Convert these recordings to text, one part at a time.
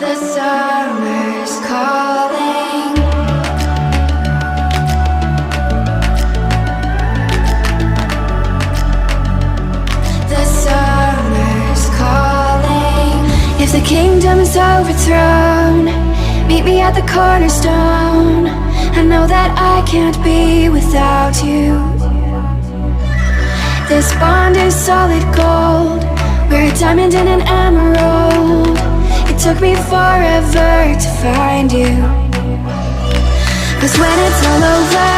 The summer's calling. The summer's calling. If the kingdom is overthrown, meet me at the cornerstone. I know that I can't be without you. This bond is solid gold. We're a diamond and an emerald. It took me forever to find you. 'Cause when it's all over,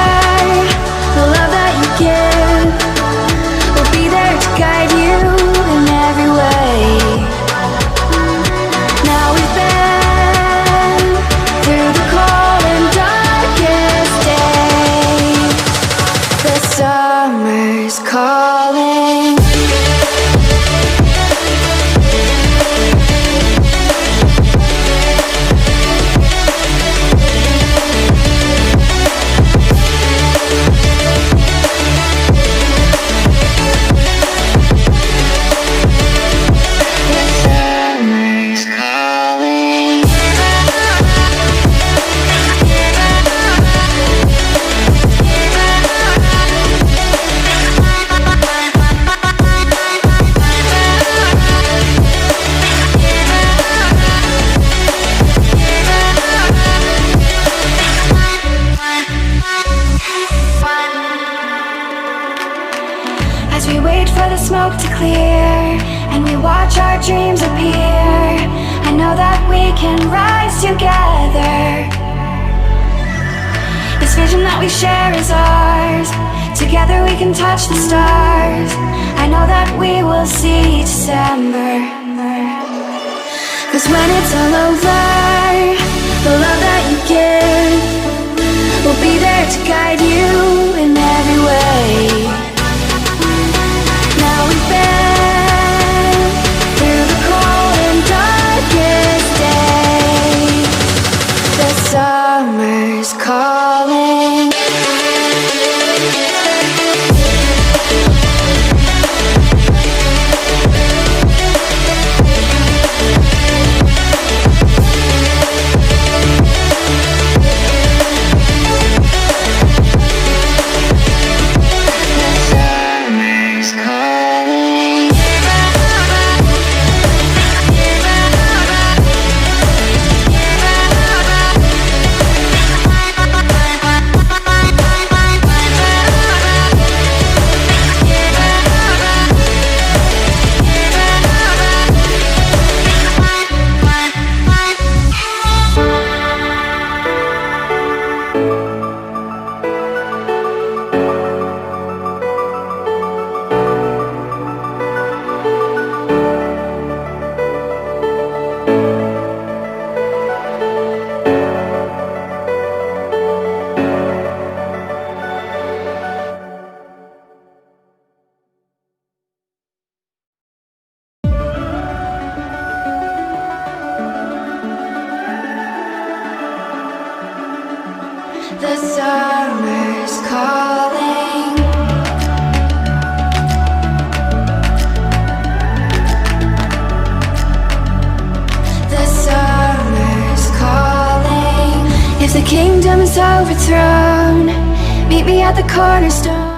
the love that you give will be there to guide you in every way. Now we've been through the cold and darkest days. The summer's calling. As we wait for the smoke to clear and we watch our dreams appear, I know that we can rise together. This vision that we share is ours. Together we can touch the stars. I know that we will see December. 'Cause when it's all over, the love that you give will be there to guide you in every way. Now we've been through the cold and darkest days. The summer's calling. The summer's calling. The summer's calling. If the kingdom is overthrown, meet me at the cornerstone.